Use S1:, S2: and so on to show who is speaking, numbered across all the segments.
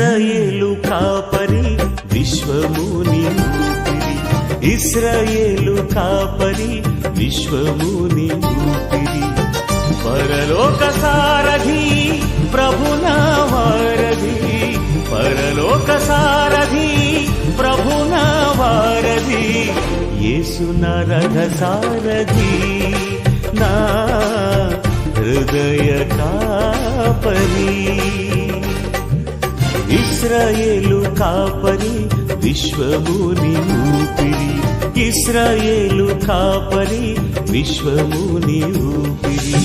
S1: ఇశ్రాయేలు కాపరి విశ్వముని ఊపిరి, ఇశ్రాయేలు కాపరి విశ్వముని ఊపిరి, పరలోక సారథి ప్రభునా వారధి, పరలోక సారథి ప్రభునా వారధి, యేసు నా రథ సారథి నా హృదయ కాపరి. ఇశ్రాయేలు కాపరి విశ్వముని ఊపిరి, ఇశ్రాయేలు కాపరి విశ్వముని ఊపిరి.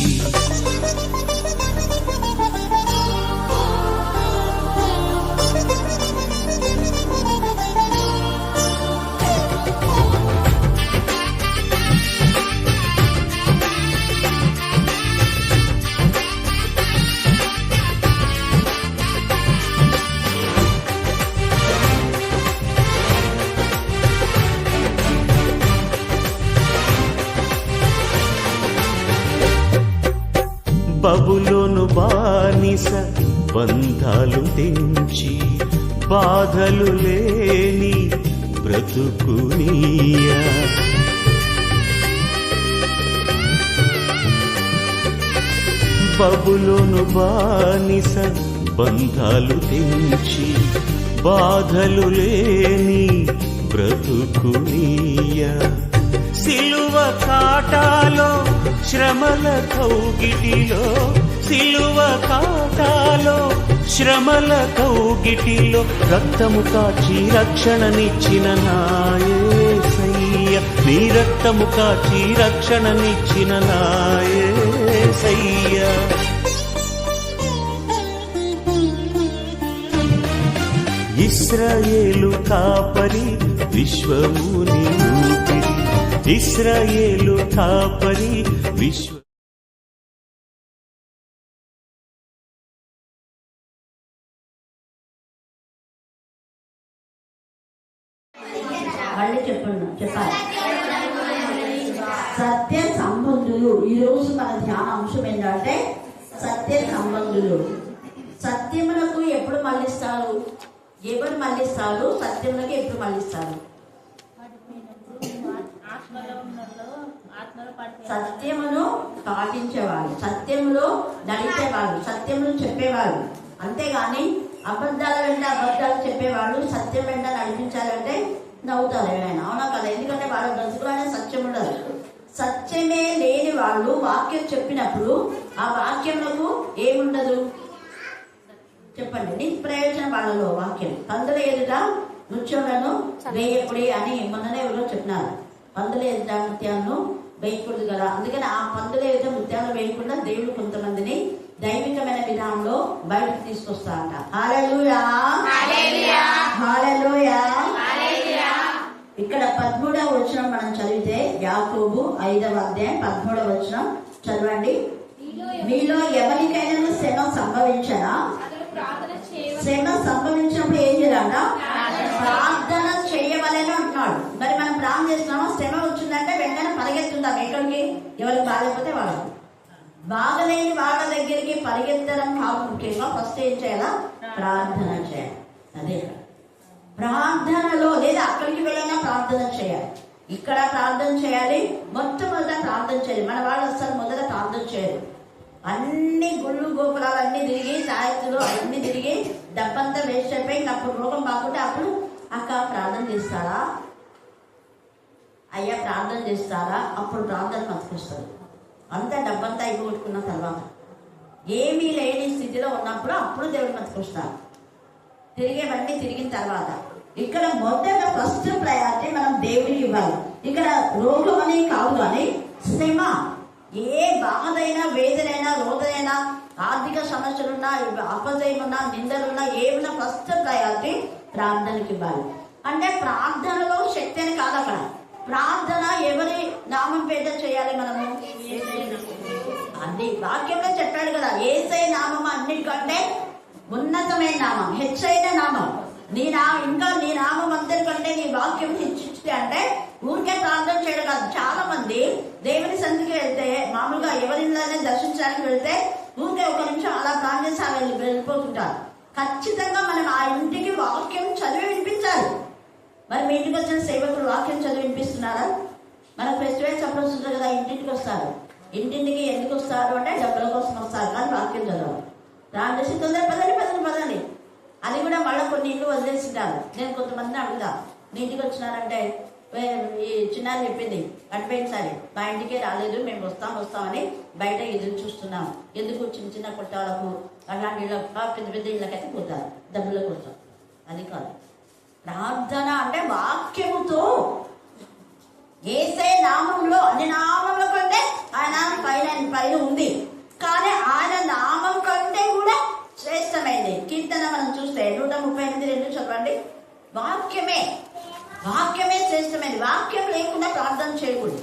S1: బబులోను బానిస బంధాలు తెంచి బాధలు లేని బ్రతుకునియా, బబులోను బానిస బంధాలు తెంచి బాధలు లేని బ్రతుకునియా, సిలువ కాటాలో శ్రమల కౌగిటిలో, సిలువ కాటాలో శ్రమల కౌగిటిలో రక్తము కాచి రక్షణనిచ్చిన నా యేసయ్య, నీ రక్తము కాచి రక్షణనిచ్చిన నా యేసయ్య. ఇశ్రాయేలు కాపరి విశ్వముని ఊపిరి, ఇశ్రాయేలు కాపరి విశ్వ.
S2: మళ్ళీ చెప్పాలి. సత్య సంబంధులు. ఈరోజు మన ధ్యాన అంశం ఏంటంటే సత్య సంబంధులు. సత్యములకు ఎప్పుడు మళ్ళిస్తారు? ఎవరు మళ్ళిస్తారు? సత్యములకు ఎప్పుడు మళ్ళిస్తారు? సత్యమును పాటించేవాళ్ళు, సత్యములో నడిచేవాళ్ళు, సత్యమును చెప్పేవాళ్ళు. అంతేగాని అబద్ధాల వెంట అబద్ధాలు చెప్పేవాళ్ళు సత్యం వెంట నడిపించాలంటే నవ్వుతారు ఎవరైనా, అవునా కదా? ఎందుకంటే వాళ్ళ బ్రతుకులోనే సత్యం ఉండదు. సత్యమే లేని వాళ్ళు వాక్యం చెప్పినప్పుడు ఆ వాక్యములకు ఏముండదు చెప్పండి? నిష్ప్రయోజన వాళ్ళలో వాక్యం. పందుల ఎదుట నృత్యములను వేయకుడి అని మొన్ననే ఎవరో చెప్పినారు. పందుల ఎదుట నృత్యాలను వేయకూడదు కదా. అందుకని ఆ పందుల ఎదుట నృత్యాలు వేయకుండా దేవుడు కొంతమందిని దైవికమైన విధానంలో బయటకు తీసుకొస్తారట. హల్లెలూయా, హల్లెలూయా. ఇక్కడ 13వ వచనం మనం చదివితే, యాకోబు 5వ అధ్యాయం 13వ వచనం చదవండి. మీలో ఎవరికైనా శ్రమ సంభవించనా? శ్రమ సంభవించినప్పుడు ఏం చేయాలంట? ప్రార్థన చేయవలని అంటున్నాడు. మరి మనం ప్రార్థన చేస్తున్నామా? శ్రమ వచ్చిందంటే వెంటనే పరిగెత్తుందాం ఎక్కడికి? ఎవరికి బాగాలేకపోతే వాళ్ళకి. బాగలేని వాళ్ళ దగ్గరికి పరిగెత్తడం కాదు ముఖ్యంగా. ఫస్ట్ ఏం చేయాలా? ప్రార్థన చేయాలి. అదే ప్రార్థనలో, లేదా అక్కడికి వెళ్ళినా ప్రార్థన చేయాలి, ఇక్కడ ప్రార్థన చేయాలి, మొట్టమొదట ప్రార్థన చేయాలి. మన వాళ్ళు అసలు మొదట ప్రార్థన చేయరు. అన్ని గుళ్ళు గోపురాలు అన్ని తిరిగి, సాయత్తులు అన్ని తిరిగి డబ్బంతా వేస్ట్ అయిపోయి అప్పుడు రోగం బాగుంటే అప్పుడు అక్క ప్రార్థన చేస్తారా, అయ్యా ప్రార్థన చేస్తారా, అప్పుడు ప్రార్థన బతికిస్తారు. అంతా డబ్బంతా అయిపోగొట్టుకున్న తర్వాత ఏమీ లేని స్థితిలో ఉన్నప్పుడు అప్పుడు దేవుడు బతికొస్తారు. తిరిగేవన్నీ తిరిగిన తర్వాత ఇక్కడ మొదట ఫస్ట్ ప్రయారిటీ మనం దేవుడికి ఇవ్వాలి. ఇక్కడ రోగం అని కాదు, కానీ శ్రమ, ఏ బాధైనా, వేదనైనా, రోదనైనా, ఆర్థిక సమస్యలున్నా, అపజయమున్నా, నిందలున్నా, ఏమైనా ఫస్ట్ ప్రయారిటీ ప్రార్థనకి ఇవ్వాలి. అంటే ప్రార్థనలో శక్తి అని కాదు. అక్కడ ప్రార్థన ఎవరి నామం పేద చేయాలి? మనము అన్ని వాక్యంలో చెప్పాడు కదా, యేసయ్య నామం అన్నిటికంటే ఉన్నతమైన నామం, హెచ్చైన నామం. ఇంకా నీ నామం అందరికంటే నీ వాక్యం హెచ్చిస్తే అంటే ఊరికే ప్రార్థన చేయడం కాదు. చాలా మంది దేవుని సన్నిధికి వెళ్తే, మామూలుగా ఎవరిని దర్శించడానికి వెళ్తే ఊరికే ఒక నిమిషం అలా ప్రార్థన చేసి వెళ్ళిపోతుంటారు. ఖచ్చితంగా మనం ఆ ఇంటికి వాక్యం చదివి వినిపించాలి. మరి మీ ఇంటికి వచ్చిన సేవకులు వాక్యం చదివి వినిపిస్తున్నారా? మన ఫెస్టివల్స్ అప్పుడు వస్తుంది కదా, ఇంటింటికి వస్తారు. ఇంటింటికి ఎందుకు వస్తారు అంటే డబ్బుల కోసం వస్తారు, కానీ వాక్యం చదవాలి. రాని చేసి తొందర పదండి. అది కూడా మళ్ళీ కొన్ని ఇల్లు వదిలేసింటారు. నేను కొంతమంది అడుగుతా, మీ ఇంటికి వచ్చినారంటే ఈ చిన్నారి చెప్పింది అటుపోయినసారి మా ఇంటికే రాలేదు, మేము వస్తామని బయట ఎదురు చూస్తున్నాం. ఎందుకు చిన్న కొట్టాలకు అలాంటి పెద్ద ఇళ్ళకైతే పోతారు డబ్బుల కోసం. అది కాదు ప్రార్థన అంటే వాక్యముతో. యేసే నామంలో అన్ని నామంలో కంటే ఆయన పైన ఉంది, కానీ ఆయన నామం కంటే కూడా శ్రేష్టమైంది. కీర్తన మనం చూస్తే 138:2 చదవండి. వాక్యమే శ్రేష్టమైనది. వాక్యం లేకుండా ప్రార్థన చేయకూడదు.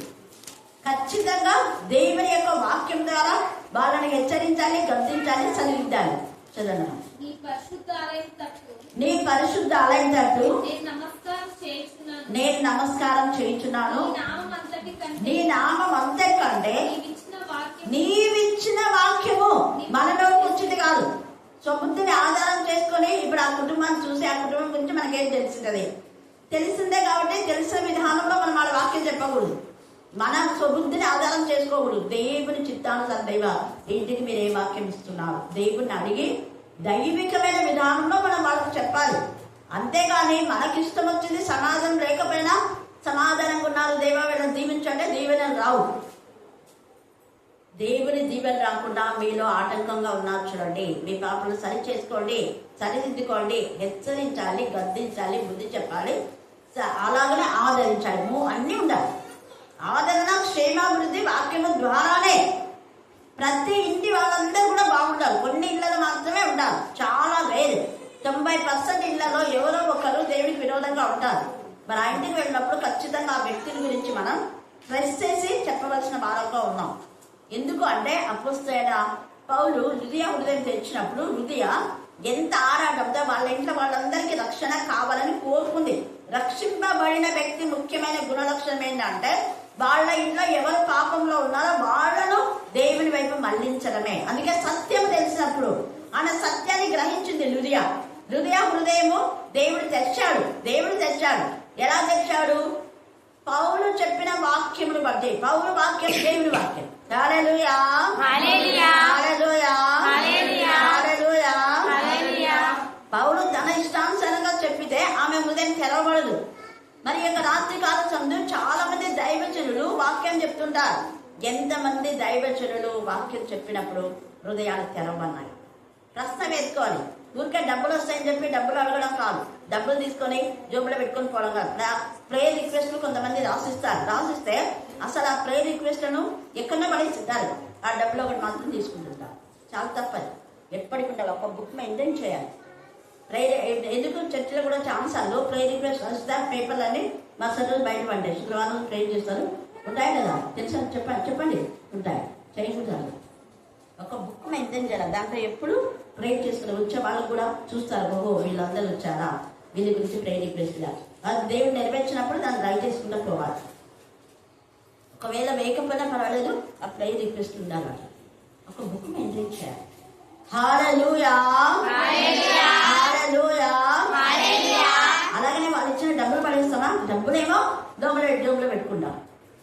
S2: ఖచ్చితంగా దేవుని యొక్క వాక్యం ద్వారా వాళ్ళని హెచ్చరించాలి, గద్దించాలి, చదివించాలి. చదవడం నీ పరిశుద్ధ ఆలయం తట్టు నేను నమస్కారం చేయించున్నాను. నీ నామం అంతకంటే నీవిచ్చిన వాక్యము మనలో వచ్చింది కాదు. సో బుద్ధిని ఆధారం చేసుకొని ఇప్పుడు ఆ కుటుంబాన్ని చూసి ఆ కుటుంబం గురించి మనకేం తెలిసింది, తెలిసిందే కాబట్టి తెలిసిన విధానంలో మనం వాళ్ళ వాక్యం చెప్పకూడదు. మన స్వబుద్ధిని ఆధారం చేసుకోకూడదు. దేవుని చిత్తానుసారం దైవ ఇంటికి మీరు ఏ వాక్యం ఇస్తున్నారు, దేవుడిని అడిగి దైవికమైన విధానంలో మనం వాళ్ళకి చెప్పాలి. అంతేగాని మనకి ఇష్టం వచ్చింది సమాధానం లేకపోయినా సమాధానంగా ఉన్నారు దేవా వీళ్ళని దీవించంటే దీవెనలు రావు. దేవుని దీవెన రాకుండా మీలో ఆటంకంగా ఉన్నారు చూడండి. మీ పాపలు సరి చేసుకోండి, సరిదిద్దుకోండి, హెచ్చరించాలి, గద్దించాలి, బుద్ధి చెప్పాలి, అలాగనే ఆదరించాలి. అన్నీ ఉండాలి. ఆదరణ, క్షేమాభివృద్ధి వాక్యము ద్వారానే. ప్రతి ఇంటి వాళ్ళందరూ కూడా బాగుండాలి. కొన్ని ఇళ్లలో మాత్రమే ఉండాలి, చాలా వేరు. 90% ఇళ్లలో ఎవరో ఒకరు దేవునికి విరోధంగా ఉంటారు. మరి ఆ ఇంటికి వెళ్ళినప్పుడు ఖచ్చితంగా ఆ వ్యక్తిని గురించి మనం ప్రెస్ చేసి చెప్పవలసిన వారంగా ఉన్నాం. ఎందుకు అంటే అపోస్తలుడైన పౌలు లుదియా హృదయం తెచ్చినప్పుడు లుదియా ఎంత ఆరాటంతో వాళ్ళ ఇంట్లో వాళ్ళందరికీ రక్షణ కావాలని కోరుకుంది. రక్షింపబడిన వ్యక్తి ముఖ్యమైన గుణలక్షణం ఏంటంటే వాళ్ళ ఇంట్లో ఎవరు పాపంలో ఉన్నారో వాళ్ళను దేవుని వైపు మళ్లించడమే. అందుకే సత్యం తెలిసినప్పుడు ఆయన సత్యాన్ని గ్రహించింది లుదియా హృదయము దేవుడు తెచ్చాడు. ఎలా తెచ్చాడు? పౌలు చెప్పిన వాక్యమును బట్టి. పౌలు వాక్యం దేవుని వాక్యం. హల్లెలూయా, హల్లెలూయా, హల్లెలూయా, హల్లెలూయా, హల్లెలూయా. పౌలు తన ఇష్టానుసారంగా చెప్పితే ఆమె హృదయం తెరవబడదు. మరి యొక్క రాత్రి కాల సందు చాలా మంది దైవజనులు వాక్యం చెప్తుంటారు. ఎంతమంది దైవజనులు వాక్యం చెప్పినప్పుడు హృదయాలు తెరవబడినాయి? ప్రశ్న వేసుకోవాలి. ఊరికే డబ్బులు వస్తాయని చెప్పి డబ్బులు అడగడం కాదు, డబ్బులు తీసుకొని జోబులో పెట్టుకొని పోవడం కాదు. ప్రేయర్ రిక్వెస్ట్లు కొంతమంది రాసిస్తే అసలు ఆ ప్రేయర్ రిక్వెస్ట్లను ఎక్కడో పడేస్తారు. ఆ డబ్బులు ఒకటి మాత్రం తీసుకుంటుంటారు. చాలా తప్పది. ఎప్పటికుంటే ఒక బుక్ మెయింటైన్ చేయాలి. ప్రేయర్ ఎందుకు చర్చిలో కూడా చాలాసార్లు ప్రేయర్ రిక్వెస్ట్ రాస్తారు. పేపర్లన్నీ మరుసటి రోజు బయట పడ్డాయి. శుక్రవారం ప్రేయర్ చేస్తారు. ఉంటాయి కదా, తెలుసా? చెప్పండి. ఉంటాయి, చేయకుంటారు. ఒక బుక్ మెయింటైన్ చేయాలి. దాంట్లో ఎప్పుడు ప్రేయర్ చేసుకుని వచ్చే వాళ్ళకు కూడా చూస్తారు, ఓహో వీళ్ళందరూ వచ్చారా, వీళ్ళ గురించి ప్రేయర్ రిక్వెస్ట్ చేయాలి. అది దేవుడు నెరవేర్చినప్పుడు దాన్ని రైట్ చేసుకుంటూ పోవాలి. ఒకవేళ వేయకపోయినా పర్వాలేదు, ఆ ప్రేయర్ రిక్వెస్ట్ ఉండాలి. ఒక బుక్ మెయింటైన్ చేయాలి. హల్లెలూయా, హల్లెలూయా, హల్లెలూయా. అలాగనే వాళ్ళు ఇచ్చిన డబ్బులు పడేస్తామా? డబ్బులేమో దోమలో పెట్టుకుంటాం.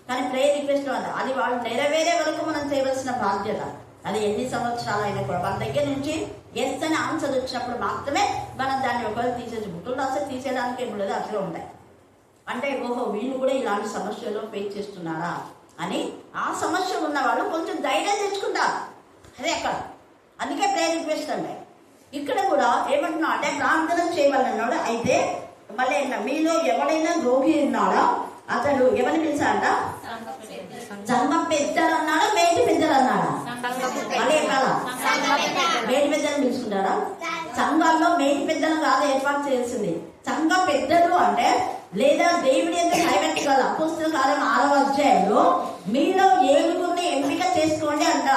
S2: కానీ ప్రేయర్ రిక్వెస్ట్ అది వాళ్ళు నెరవేరే వరకు మనం చేయవలసిన బాధ్యత. అది ఎన్ని సంవత్సరాలు అయినా కూడా వాళ్ళ దగ్గర నుంచి ఎస్ అని ఆన్సర్ వచ్చినప్పుడు మాత్రమే మనం దాన్ని ఒకవేళ తీసేసి బుక్కులు రాస్తే తీసేయడానికి ఏం లేదు, అట్లా ఉంటాయి. అంటే ఓహో వీళ్ళు కూడా ఇలాంటి సమస్యలు ఫేస్ చేస్తున్నారా అని ఆ సమస్య ఉన్న వాళ్ళు కొంచెం ధైర్యం తెచ్చుకుంటారు. అదే అక్కడ. అందుకే ప్రేయర్ రిక్వెస్ట్ అంటే ఇక్కడ కూడా ఏమంటున్నా అంటే ప్రార్థన చేయమన్నాడు. అయితే మళ్ళీ మీలో ఎవరైనా రోగి ఉన్నాడో అతడు ఎవరిని పిలిచాడ? సంఘ పెద్దలు అన్నాడా, మేటి పెద్దలు అన్నాడా? మళ్ళీ కదా మేటి పెద్దలను పిలుచుకుంటారా? సంఘాల్లో మేటి పెద్దలు కాదు ఏర్పాటు చేయాల్సింది. సంఘ పెద్దలు అంటే లేదా దేవుడి యొక్క నైవేద్య కాదు. అపోస్తల కార్యం 6వ అధ్యాయంలో మీలో 7గురిని ఎంపిక చేసుకోండి అంట.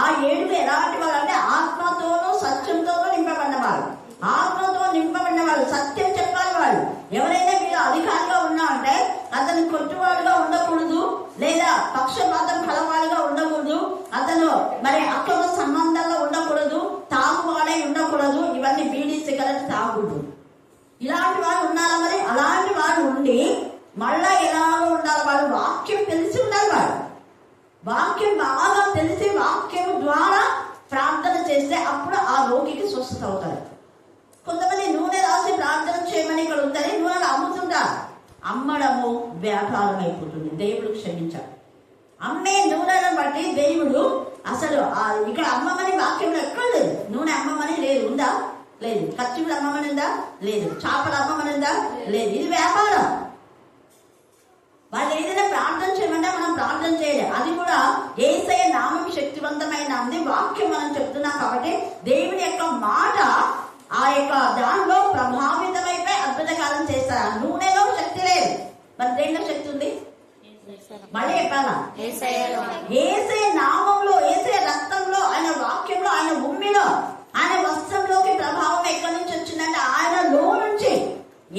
S2: ఆ 7 ఎలాంటి వాళ్ళు అంటే ఆత్మతోనూ సత్యంతోనూ నింపబడినవారు. ఆత్మతో నింపబడిన వాళ్ళు, సత్యం చెప్పాలి వాళ్ళు. ఎవరైనా మీరు అధికారిగా ఉన్నా అంటే అతను కొట్టువాడుగా ఉండకూడదు, లేదా పక్షపాతం కలవాడుగా ఉండకూడదు, అతను మరి అక్రమ సంబంధాల్లో ఉండకూడదు, తాగువాడై ఉండకూడదు. ఇవన్నీ బీడీ వాక్యం తెలిసి ఉండాలి. వాక్యం బాగా తెలిసి వాక్యం ద్వారా ప్రార్థన చేస్తే అప్పుడు ఆ రోగికి స్వస్థత అవుతారు. కొంతమంది నూనె రాసి ప్రార్థన చేయమని ఇక్కడ ఉంటుంది, నూనెలు అమ్ముతుంటారు. అమ్మడము వ్యాపారం అయిపోతుంది. దేవుడు క్షమించాడు. అమ్మే నూనెలను బట్టి దేవుడు అసలు ఇక్కడ అమ్మమని వాక్యంలో ఎక్కడ లేదు. నూనె అమ్మమని లేదు, ఉందా? లేదు. కచ్చిపులు అమ్మమని ఉందా? లేదు. చేపలు అమ్మమని ఉందా? లేదు. ఇది వ్యాపారం. వాళ్ళు ఏదైనా ప్రార్థన చేయమంటే మనం ప్రార్థన చేయలేదు. అది కూడా యేసయ్య నామం శక్తివంతమైన వాక్యం మనం చెప్తున్నాం కాబట్టి దేవుడి యొక్క మాట ఆ యొక్క దానిలో ప్రభావితమైపోయి అద్భుతకాలం చేస్తారు. ఆ నూనెలో శక్తి లేదు, మరి దేనిలో శక్తి ఉంది? మళ్ళీ చెప్పాలా? యేసయ్య నామంలో, యేసయ్య రక్తంలో, ఆయన వాక్యంలో, ఆయన ఉమ్మిలో, ఆయన వస్త్రంలోకి ప్రభావం ఎక్కడి నుంచి వచ్చిందంటే ఆయనలో నుంచి,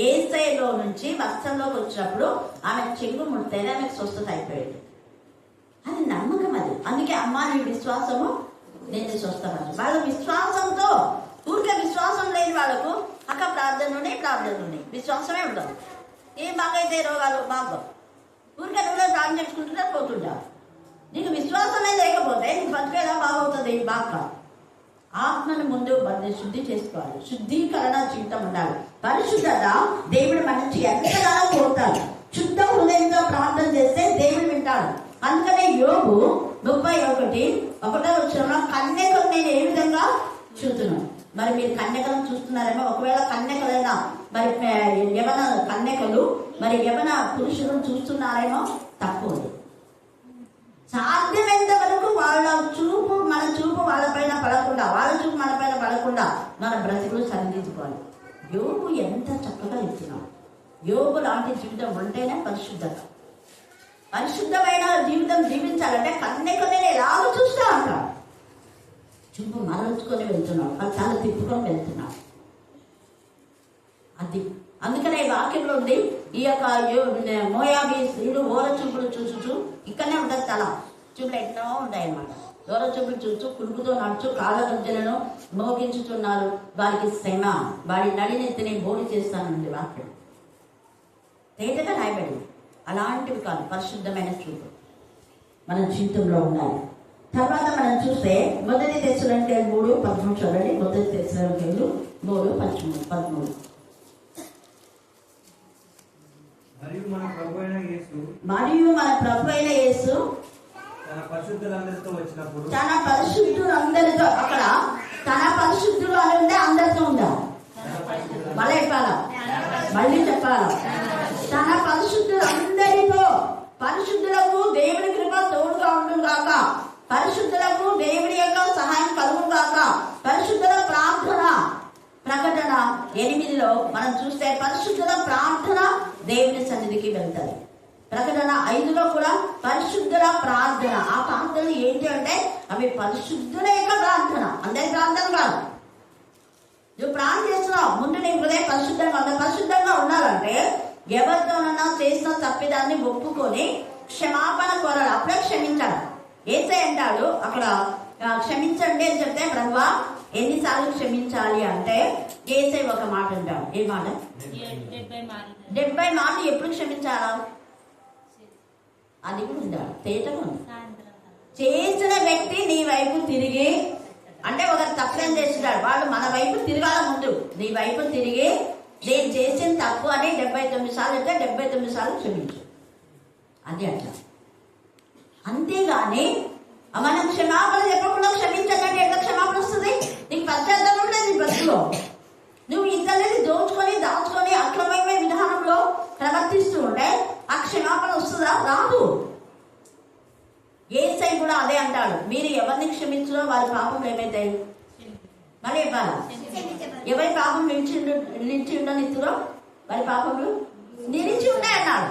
S2: యేసయ్యలో నుంచి వస్త్రంలోకి వచ్చినప్పుడు ఆమె చెంగు ముడితేనే ఆమెకు స్వస్థత అయిపోయింది. అది నమ్మకం. అది అందుకే అమ్మా నీ విశ్వాసము నేను స్వస్థపరచు. వాళ్ళ విశ్వాసంతో, ఊరికే విశ్వాసం లేని వాళ్ళకు అక్క ప్రార్థనలోనే విశ్వాసమే ఉండదు. ఏం బాగైతే రోగాలు బాగా ఊరికే నువ్వు ప్రార్థన చేసుకుంటుంటే పోతుంటా. నీకు విశ్వాసమే లేకపోతే నీకు బతికేలా బాగవుతుంది. బాగా ఆత్మను ముందు శుద్ధి చేసుకోవాలి. శుద్ధీకరణ జీవితం ఉండాలి. పరిశుద్ధత దేవుడు మన నుంచి ఎంతగానో కోరుతాడు. శుద్ధ హృదయంతో ప్రార్థన చేస్తే దేవుడు వింటాడు. అందుకనే యోబు 31:1 కన్యకలు నేను ఏ విధంగా చూస్తున్నాను. మరి మీరు కన్యకలను చూస్తున్నారేమో. ఒకవేళ కన్యకలైనా మరి యవన కన్యకలు మరి యవన పురుషులను చూస్తున్నారేమో తక్కువ. సాధ్యమైనంత వరకు వాళ్ళ చూపు మన చూపు వాళ్ళపైన పడకుండా, వాళ్ళ చూపు మన పైన పడకుండా మన బ్రతుకులు సరిదిద్దుకోవాలి. యోగు ఎంత చక్కగా ఇస్తున్నాం. యోగు లాంటి జీవితం ఉంటేనే పరిశుద్ధత. పరిశుద్ధమైన జీవితం జీవించాలంటే కన్యకనే ఎలాగో చూస్తా అంటారు. చూపు మరల్చుకొని వెళ్తున్నాం, వాళ్ళు చాలా తిప్పుకొని వెళ్తున్నాం. అది అందుకనే వాక్యంలో ఉంది, ఈ యొక్క మోయాబీ స్త్రీలు ఓర చూపులు చూసు ఇక్కడనే ఉంటుంది. తల చూపులు ఎన్నో ఉంటాయి అన్నమాట. ఓర చూపులు చూస్తూ కులుపుతో నడుచు కాళ్ళ గజ్జలను మోగించుతున్నారు. వారికి శ్రమ, వాడి నడినెత్తిని బోడి చేస్తానండి వాక్యం తేటగా రాయబడింది. అలాంటివి కాదు, పరిశుద్ధమైన చూపు మన జీవితంలో ఉండాలి. తర్వాత మనం చూస్తే 1 తెస్సలోనికైలు 3:13 చూడండి. 1 తెస్సలోనికైలు 3:13.
S3: మరియు మన ప్రభువైన
S2: యేసు
S3: తన పరిశుద్ధులందరితో వచ్చినప్పుడు,
S2: తన పరిశుద్ధులందరితో, అక్కడ తన పరిశుద్ధులు అని ఉంటే అందరితో ఉండాలి. మళ్ళీ చెప్పాలా? తన పరిశుద్ధులందరితో. పరిశుద్ధులకు దేవుడి కృప తోడుగా ఉండును గాక. పరిశుద్ధులకు దేవుడి యొక్క సహాయం కలుగును గాక. పరిశుద్ధుల ప్రార్థన ప్రకటన 8లో మనం చూస్తే పరిశుద్ధుల ప్రార్థన దేవుని సన్నిధికి వెళ్తారు. ప్రకటన 5లో కూడా పరిశుద్ధుల ప్రార్థన. ఆ ప్రార్థనలు ఏంటి అంటే అవి పరిశుద్ధుల యొక్క ప్రార్థన, అందరి ప్రార్థన కాదు. నువ్వు ప్రార్థన చేస్తున్నావు, ముందు నీ హృదయం పరిశుద్ధంగా ఉండాలంటే ఎవరితోనన్నా చేసిన తప్పిదాన్ని ఒప్పుకొని క్షమాపణ కోరాలి, అప్పుడే క్షమించాలి. యేసయ్య అంటాడు అక్కడ క్షమించండి అని చెప్తే, ప్రభువా ఎన్నిసార్లు క్షమించాలి అంటే యేసయ్య ఒక మాట అంటాడు. ఏ మాట? 70 మార్లు. ఎప్పుడు క్షమించాలా? అది కూడా ఉండాలి, తేటగా ఉంది. చేసిన వ్యక్తి నీ వైపు తిరిగి, అంటే ఒకరు తప్పేం చేస్తున్నాడు, వాళ్ళు మన వైపు తిరగాల, ముందు నీ వైపు తిరిగి నేను చేసిన తప్పు అని 79 సార్లు అంటే 79 సార్లు క్షమించు. అది అట్లా. అంతేగాని మనం క్షమాపణ చెప్పకుండా క్షమించాలంటే ఎట్లా క్షమాపణ వస్తుంది? నీకు పశ్చాత్తాపం లేదు నీ బస్సులో. నువ్వు ఇతరులని దోచుకొని దాచుకొని అక్రమమైన విధానంలో ప్రవర్తిస్తూ ఉంటే ఆ క్షమాపణ వస్తుందా? రాదు. యేసయ్య కూడా అదే అంటాడు, మీరు ఎవరిని క్షమించలో వారి పాపం ఏమైతాయి? మళ్ళీ ఇవ్వాలా? ఎవరి పాపం నిలిచి ఉండనిత్తురో వారి పాపములు నిలిచి ఉన్నాయన్నాడు.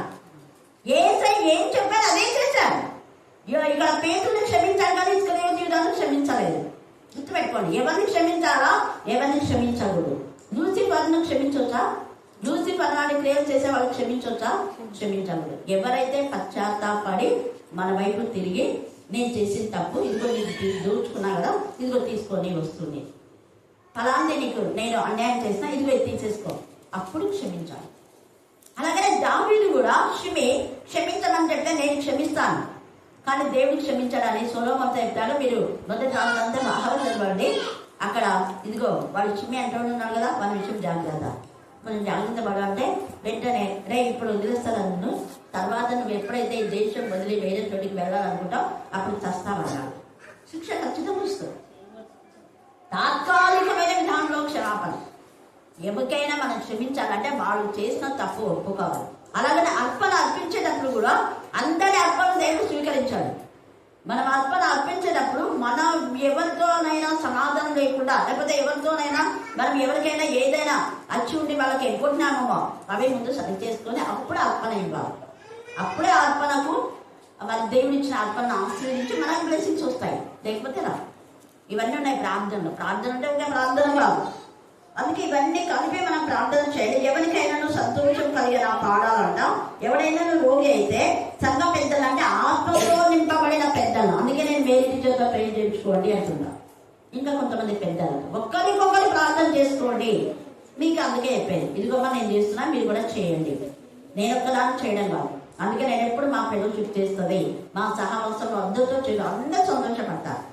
S2: యేసయ్య ఏం చెప్పాడు అదే చేశాడు. ఇక్కడ పేతుల్ని క్షమించాలి కానీ ఇస్కరియోతు యూదాను క్షమించలేదు. గుర్తుపెట్టుకోండి, ఎవరిని క్షమించాలా, ఎవరిని క్షమించకూడదు. లూసిఫర్ను క్షమించవచ్చా? లూసిఫర్ నాటి క్రియలు చేసే వాళ్ళకి క్షమించవచ్చా? క్షమించకూడదు. ఎవరైతే పశ్చాత్తాపడి మన వైపు తిరిగి నేను చేసిన తప్పు, ఇదిగో నీకు దోచుకున్నా కదా, ఇదిగో తీసుకొని వస్తుంది, ఫలాంటి నీకు నేను అన్యాయం చేసినా ఇదిగో తీసేసుకో, అప్పుడు క్షమించాలి. అలాగనే దావీదు కూడా క్షమించమని చెప్తే నేను క్షమిస్తాను, కానీ దేవుడికి క్షమించడాన్ని సొలొమోనుతో చెప్తాడు. మీరు మొదటి రాజులంతా బాగా చదవండి. అక్కడ ఇదిగో వాడు చిమ్మి అంటూ ఉన్నాడు కదా, మన విషయం జాగ్రత్త, కొంచెం జాగ్రత్త పడాలంటే వెంటనే రే ఇప్పుడు వదిలేస్తాను నన్ను, తర్వాత నువ్వు ఎప్పుడైతే ఈ దేశం వదిలి వేరే చోటికి వెళ్ళాలనుకుంటావు అప్పుడు చస్తావన్నాడు. శిక్ష ఖచ్చితంగా వస్తుంది. తాత్కాలికమైన విధానంలో క్షమాపణ. ఎవరికైనా మనం క్షమించాలంటే వాళ్ళు చేసిన తప్పు ఒప్పుకోవాలి. అలాగనే అర్పణ అర్పించేటప్పుడు కూడా అందరి అర్పణ దేవుడు స్వీకరించాడు. మనం అర్పణ అర్పించేటప్పుడు మనం ఎవరితోనైనా సమాధానం లేకుండా, లేకపోతే ఎవరితోనైనా మనం ఎవరికైనా ఏదైనా అచ్చి ఉండి వాళ్ళకి ఎగ్గొట్టినామో అవి ముందు సరి చేసుకొని అప్పుడు అర్పణ ఇవ్వాలి. అప్పుడే అర్పణకు మన దేవుడు ఇచ్చిన అర్పణను ఆశీర్వదించి మనకు బ్లెస్సింగ్స్ వస్తాయి, లేకపోతే రా. ఇవన్నీ ఉన్నాయి ప్రార్థనలో. ప్రార్థన అంటే ఇంకా ప్రార్థన కాదు. అందుకే ఇవన్నీ కలిపి మనం ప్రార్థన చేయాలి. ఎవరికైనా సంతోషం కలిగిన పాడాలంట. ఎవడైనా రోగి అయితే సంఘ పెద్దలు అంటే ఆత్మతో నింపబడిన పెద్దలు. అందుకే నేను మేరీ చేత ప్రేమ చేయించుకోండి అంటున్నా. ఇంకా కొంతమంది పెద్దలు ఒక్కరికొకరు ప్రార్థన చేసుకోండి. మీకు అందుకే చెప్పేది, ఇదిగోమ్మా నేను చేస్తున్నా, మీరు కూడా చేయండి. నేను ఒక్కదాన్ని చేయడం కాదు. అందుకే నేను ఎప్పుడు మా ఫెలోషిప్ చేస్తుంది, మా సహవాసంలో అందరితో చేయడం, అందరూ సంతోషపడతారు.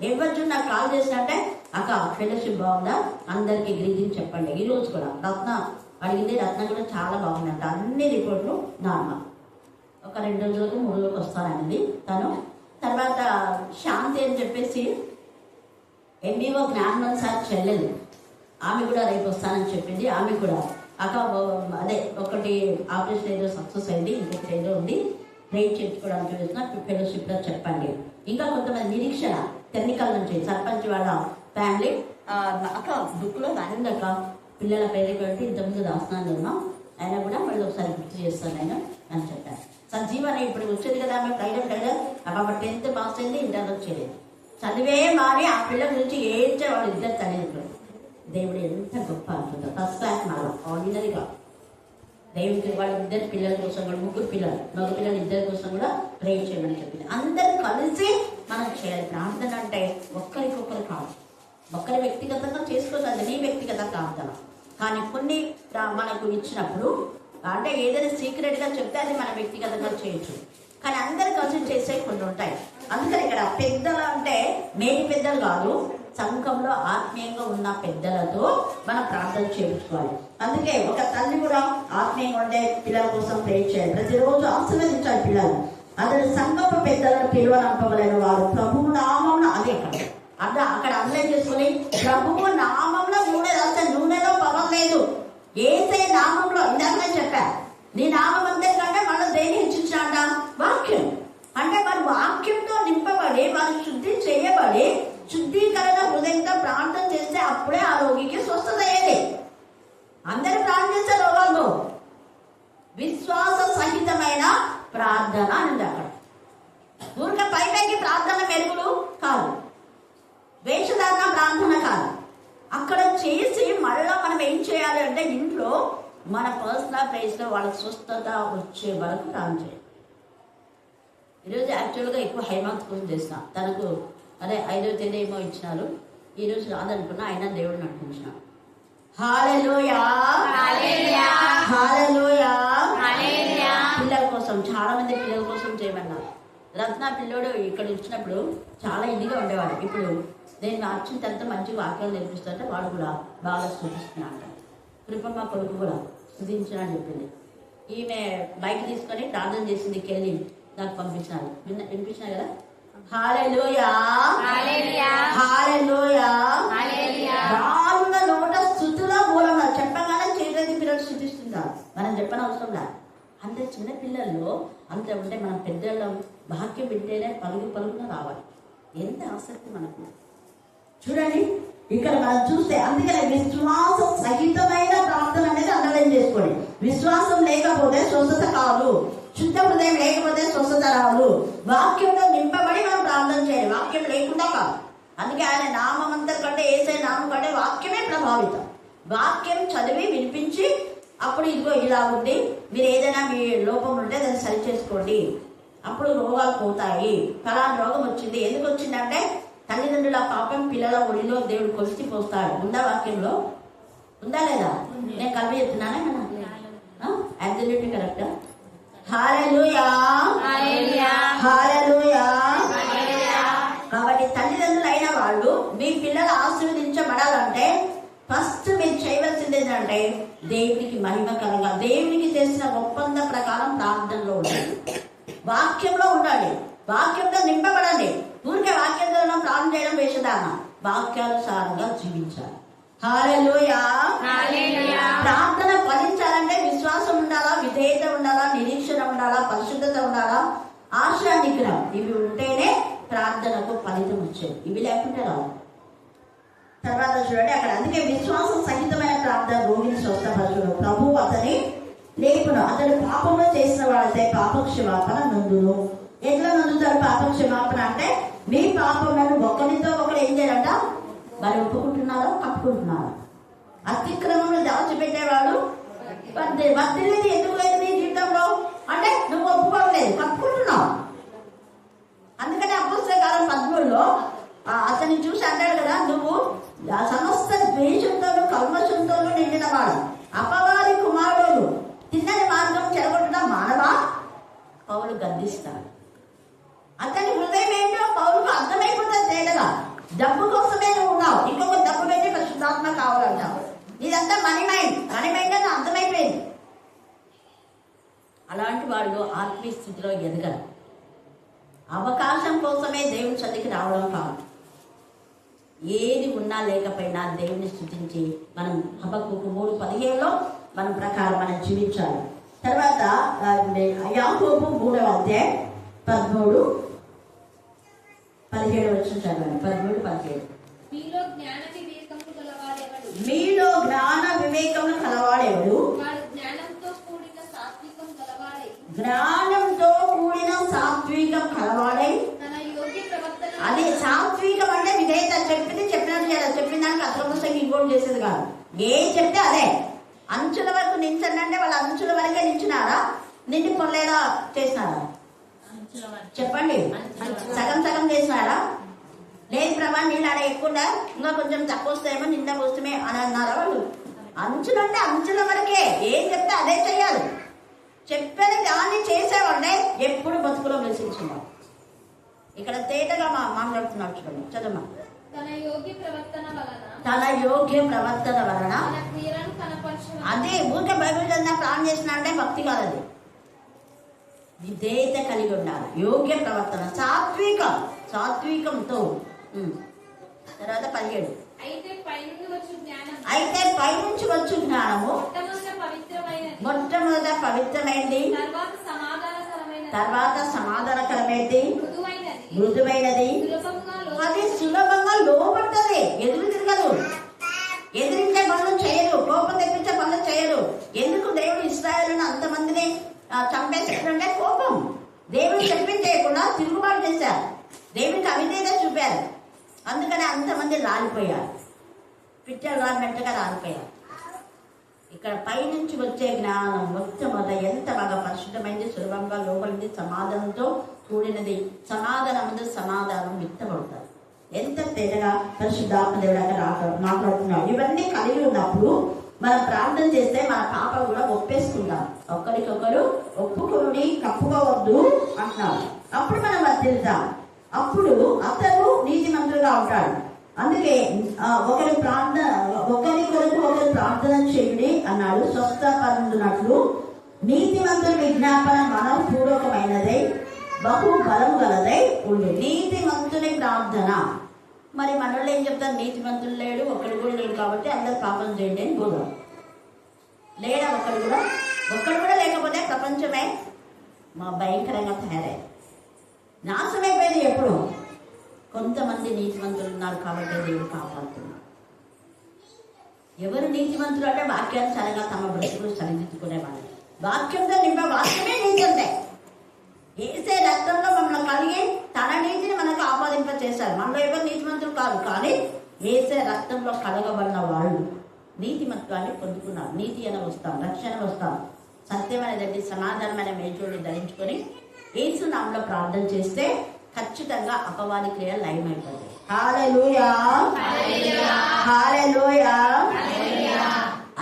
S2: ఎవరు నాకు కాల్ చేసినట్టే అక్క ఫెలోషిప్ బాగుందా, అందరికి గ్రీటింగ్ చెప్పండి. ఈ రోజు కూడా రత్న అడిగింది, రత్న కూడా చాలా బాగుందంట. అన్ని రిపోర్ట్లు నార్మల్. ఒక 2 రోజులకు 3 రోజులకు వస్తానండి తను. తర్వాత శాంతి అని చెప్పేసి ఎంబీఓ జ్ఞానం సార్ చెల్లెలు, ఆమె కూడా రేపు వస్తానని చెప్పింది. ఆమె కూడా అక్క అదే ఒకటి ఆపరేషన్ ఏదో సక్సెస్ అయింది, ఇంకొకటి ఏదో ఉంది, ట్రైన్ చేయించుకోవడానికి వచ్చిన ఫెలోషిప్లో చెప్పండి. ఇంకా కొంతమంది నిరీక్షణ టెక్నికల్ నుంచి సర్పంచ్ వాళ్ళ ఫ్యామిలీ అక్క బుక్లో రాయిందక్క పిల్లల పేరు పెట్టి ఇంతకుముందు దాస్తున్నాను ఉన్నాం, అయినా కూడా మళ్ళీ ఒకసారి గుర్తు చేస్తాను నేను అని చెప్పాను. సంజీవన ఇప్పుడు వచ్చేది కదా, ఆమె ఫ్రైడే అప్పుడు 10th పాస్ అయింది, ఇంటర్ వచ్చేది. చదివే మారి ఆ పిల్లల గురించి ఏడ్చే వాళ్ళు ఇద్దరు తల్లిదండ్రులు. దేవుడు ఎంత గొప్ప అంటుందో. ఫస్ట్ క్లాస్ మళ్ళీ ఆర్డినరీగా దేవుడికి వాళ్ళ 2 పిల్లల కోసం కూడా, 3 పిల్లలు, మగ పిల్లలు 2 కోసం కూడా ప్రే చేయమని చెప్పింది. అందరూ కలిసి మనం చేయాలి. ప్రార్థన అంటే ఒక్కరికొకరు కాదు, ఒక్కరి వ్యక్తిగతంగా చేసుకోవాలి, నీ వ్యక్తిగత ప్రార్థన. కానీ కొన్ని మనకు ఇచ్చినప్పుడు అంటే ఏదైనా సీక్రెట్గా చెప్తే అది మన వ్యక్తిగతంగా చేయొచ్చు, కానీ అందరు కలిసి చేసే కొన్ని ఉంటాయి. అందుకని ఇక్కడ పెద్దలు అంటే మేలు పెద్దలు కాదు, సంఘంలో ఆత్మీయంగా ఉన్న పెద్దలతో మనం ప్రార్థన చేయించుకోవాలి. అందుకే ఒక తల్లి కూడా ఆత్మీయంగా ఉండే పిల్లల కోసం ప్రే చేయాలి. ప్రతిరోజు ఆశీర్వదించాలి పిల్లలు. అతడు సంఘపు పెద్దలను పిలువనంపగలిగిన వారు ప్రభువు నామమున, అదే అక్కడ అర్థం చేసుకుని ప్రభువు నామంలో నూనె రాస్తే నూనెలో పవర్ లేదు, ఏసే నామంలో. ఇందాకనే చెప్పా, నీ నామం అంతే కంటే మనం దేని హెచ్చించాడ వాక్యం. అంటే వారు వాక్యంతో నింపబడి వారు శుద్ధి చేయబడి శుద్ధీకరణ హృదయంతో ప్రార్థన చేస్తే అప్పుడే ఆ రోగికి స్వస్థత అయ్యేది. అందరూ ప్రార్థన చేసే రోగాలు విశ్వాస సహితమైన ప్రార్థన అని అక్కడ. ఊరిక పైకి ప్రార్థన మెరుగులు కాదు, వేషధారణ ప్రార్థన కాదు. అక్కడ చేసి మళ్ళా మనం ఏం చేయాలి అంటే ఇంట్లో మన పర్సనల్ ప్లేస్లో వాళ్ళకి స్వస్థత వచ్చే వరకు ప్రార్థన చేయాలి. ఈరోజు యాక్చువల్గా ఎక్కువ హైమాత్ కోసం చేసిన, తనకు అదే 5వ తేదీ ఏమో ఇచ్చినారు, ఈరోజు రాదనుకున్నా, అయినా దేవుడు నడిపించినాడు. హల్లెలూయా హల్లెలూయా హల్లెలూయా హల్లెలూయా. పిల్లల కోసం చాలా మంది పిల్లల కోసం చేయమన్నారు. రత్న పిల్లోడు ఇక్కడ వచ్చినప్పుడు చాలా ఇదిగా ఉండేవాడు. ఇప్పుడు నేను మార్చిన తర్వాత మంచి వాక్యాలు నేర్పిస్తుంటే వాడు కూడా బాగా స్తుతిస్తున్నాడు. కృపమ్మ కొడుకు కూడా స్తుతించిన అని చెప్పింది. ఈమె బైక్ తీసుకొని ప్రార్థన చేసింది, కెళ్ళి నాకు పంపించినారు. వినిపించినా కదా. హల్లెలూయా హల్లెలూయా హల్లెలూయా హల్లెలూయా. వాళ్ళ నోట స్తుతుల మూలం చెప్పగానే చేతులకి పిల్లలు స్తుతిస్తున్నారు, మనం చెప్పనవసరం లేదు. అంటే చిన్న పిల్లల్లో అంత ఉంటే మనం పెద్దల వాక్యం వింటేనే పలుగున రావాలి. ఎంత ఆసక్తి మనకు చూడండి. ఇక్కడ మనం చూస్తే అందుకనే విశ్వాసం సహితమైన ప్రార్థన అనేది అండర్లైన్ చేసుకోండి. విశ్వాసం లేకపోతే స్వస్థత కాదు, శుద్ధ హృదయం లేకపోతే స్వస్థత రాదు. వాక్యంలో నింపబడి మనం ప్రార్థన చేయాలి, వాక్యం లేకుండా కాదు. అందుకే ఆయన నామం అంతకంటే ఏసే నామం కంటే వాక్యమే ప్రభావితం. వాక్యం చదివి వినిపించి అప్పుడు ఇదిగో ఇలా ఉంది, మీరు ఏదైనా మీ లోపం ఉంటే దాన్ని సరి చేసుకోండి, అప్పుడు రోగాలు పోతాయి. ఫలానా రోగం వచ్చింది, ఎందుకు వచ్చిందంటే తల్లిదండ్రుల పాపం పిల్లల ఒడిలో దేవుడు కొలిసి పోస్తాడు. ఉందా వాక్యంలో? ఉందా లేదా? నేను కలిపి చెప్తున్నానే కదా. అబ్సల్యూట్లీ కరెక్టా? హల్లెలూయా, హల్లెలూయా. కాబట్టి తల్లిదండ్రులు అయిన వాళ్ళు మీ పిల్లలు ఆశీర్వదించబడాలంటే ఫస్ట్ మీరు చేయవలసింది ఏంటంటే దేవునికి మహిమ కలగా, దేవునికి చేసిన ఒప్పంద ప్రకారం ప్రార్థనలో ఉండాలి, వాక్యంలో ఉండాలి, వాక్యంలో నింపబడండి. ఊరికే వాక్యంలో ప్రార్థన చేయడం వేషధారణ, వాక్యానుసారంగా జీవించాలి. హల్లెలూయా. ప్రార్థన ఫలించాలంటే విశ్వాసం ఉండాలా, విధేయత ఉండాలా, నిరీక్షణ ఉండాలా, పరిశుద్ధత ఉండాలా, ఆశా నిగ్రహం. ఇవి ఉంటేనే ప్రార్థనకు ఫలితం వచ్చేది. ఇవి లేకుంటే రావు. తర్వాత చూడండి అక్కడ, అందుకే విశ్వాసం సహితమైన ప్రార్థన రోగిని స్వస్థపరచును, ప్రభు అతని లేపును, అతడు పాపంలో చేసిన వాడితే పాప క్షమాపణ నందును. ఎట్లా నందుతాడు పాప క్షమాపణ అంటే, మీ పాపములను ఒకరితో ఒకరు ఏం చేయాలంట, మరి ఒప్పుకుంటున్నారో కప్పుకుంటున్నారో. అతిక్రమంలో దాచిపెట్టేవాడు వర్ధిల్లేది ఎందుకు లేదు నీ జీవితంలో అంటే నువ్వు ఒప్పుకోవట్లేదు, కప్పుకుంటున్నావు. అందుకని అపోస్తల కాలం 13లో అతన్ని చూసి అంటాడు కదా, నువ్వు సమస్త ద్వేషంతోనూ కల్మషంతోనూ నిండిన వాడు, అపవాది కుమారుడు, తిన్నని మార్గం చెడగొట్టడం మానవా? పౌలు గద్దిస్తాడు. అతని హృదయం ఏంటో పౌలుకు అర్థమైపోతుంది తేటగా. డబ్బు కోసమే నువ్వు ఉన్నావు, ఇంకొక డబ్బు పెట్టి పరిశుద్ధాత్మ కావాలంటావు. ఇదంతా మనీ మైండ్ అని అర్థమైపోయింది. అలాంటి వాళ్ళు ఆత్మీయ స్థితిలో ఎదగరు. అవకాశం కోసమే దేవుని సన్నిధికి రావడం కాదు. ఏది ఉన్నా లేకపోయినా దేవుని స్తుతించి మనం హబక్కూకు 3:15లో మన ప్రకారం మనం జీవించాలి. తర్వాత యాకోబు 3:13-17 వచ్చిన చదవండి. 13-17. మీలో జ్ఞాన వివేకములు కలవాడెవడు, జ్ఞానంతో కూడిన సాత్వికం కలవాడై. అది సాత్వికం అంటే విధేయత, చెప్పింది చెప్పినట్టు చేయాలి, చెప్పిన దానికి అసలు ఇంకోటి చేసేది కాదు. ఏం చెప్తే అదే. అంచుల వరకు నించండి అంటే వాళ్ళు అంచుల వరకే నించున్నారా, నిండి పొరలేదా చేసినారా? చెప్పండి, సగం సగం చేసినారా? లేదు ప్రభా నీళ్ళు ఆడ ఎక్కువ ఇంకా కొంచెం తక్కువ వస్తాయేమో, నిండా వస్తామే అని అన్నారా వాళ్ళు? అంచులంటే అంచుల వరకే, ఏం చెప్తే అదే చెయ్యాలి. చెప్పేది దాన్ని చేసేవాళ్ళే ఎప్పుడు బతుకులో నివసించున్నాం. ఇక్కడ తేటగా మాట్లాడుతున్నాడు చూడండి, చదమ్మా. తన యోగ్య ప్రవర్తన వలన అదే ఊరికే బైబిల్ చదివిన ప్రాణం చేసిన అంటే భక్తి కాదు, అది విధేయత కలిగి ఉండాలి. యోగ్య ప్రవర్తన, సాత్వికంతో. తర్వాత 17. అయితే పైనుంచి వచ్చు జ్ఞానము మొట్టమొదట పవిత్రమైనది, తర్వాత సమాధానకరమైనది, మృదువైనది, అది సులభంగా లోపడుతుంది, ఎదురు తిరగదు, ఎదిరించే పనులు చేయరు, కోపం తెప్పించే పనులు చేయరు. ఎందుకు దేవుడు ఇశ్రాయేలును అంతమందిని చంపేసాడంటే కోపం. దేవుడు చెప్పించేయకుండా తిరుగుబాటు చేశారు, దేవుడికి అవిధేయత చూపారు. అందుకని అంతమంది రాలిపోయారు, పిట్టలు రాలినట్టుగా రాలిపోయారు. ఇక్కడ పైనుంచి వచ్చే జ్ఞానం మొట్టమొదట ఎంత బాగా పరిశుద్ధమైంది, సులభంగా లోపలింది, సమాధానంతో కూడినది. సమాధానం విత్తబడతారు. ఎంత తేటగా పరిశుద్ధాత్మ దేవుడు అక్కడ మాట్లాడుతున్నాడు. ఇవన్నీ కలిగి ఉన్నప్పుడు మనం ప్రార్థన చేస్తే మన పాప కూడా ఒప్పేసుకుంటాం. ఒకరికొకరు ఒప్పుకొని కప్పుకోవద్దు అంటున్నాం. అప్పుడు మనం వర్ధిల్లుతాం. అప్పుడు అతను నీతిమంతులుగా ఉంటాడు. అందుకే ఒకరి కొరకు ఒకరు ప్రార్థన చేయుడి అన్నాడు. స్వస్థపరునట్లు నీతిమంతుల విజ్ఞాపన మనపూర్వకమైనదై బహు బలము గలదై ఉండు. నీతిమంతుని ప్రార్థన. మరి మనలో ఏం చెప్తారు, నీతిమంతులు లేడు, ఒక్కడు కూడా లేడు కాబట్టి అందరు పాపం చేయండి అని బోధం. లేడా ఒక్కడు కూడా లేకపోతే ప్రపంచమే మా భయంకరంగా తయారై నాశమైపోయింది. ఎప్పుడు కొంతమంది నీతిమంతులు ఉన్నారు కాబట్టి దేవుడు కాపాడుతున్నారు. ఎవరు నీతిమంతులు అంటే వాక్యానుసారంగా తమ బ్రతుకులు సరిదిద్దుకునేవాళ్ళు. వాక్యంతో వాక్యమే నీతి అంటే ఏసే రక్తంలో మమ్మల్ని కలిగి తన నీతిని మనకు ఆపాదింప చేశారు. మనలో ఎవరు నీతిమంతులు కాదు, కానీ ఏసే రక్తంలో కడగబడిన వాళ్ళు నీతిమంతులు పొందుకున్నారు. నీతి అని వస్తాం, రక్షణ వస్తాం. సత్యమైనది సమాధానమైన మేజోడు ధరించుకొని యేసు నామములో ప్రార్థన చేస్తే ఖచ్చితంగా అపవాది క్రియలు లయమైపోతాయి. హల్లెలూయా, హల్లెలూయా.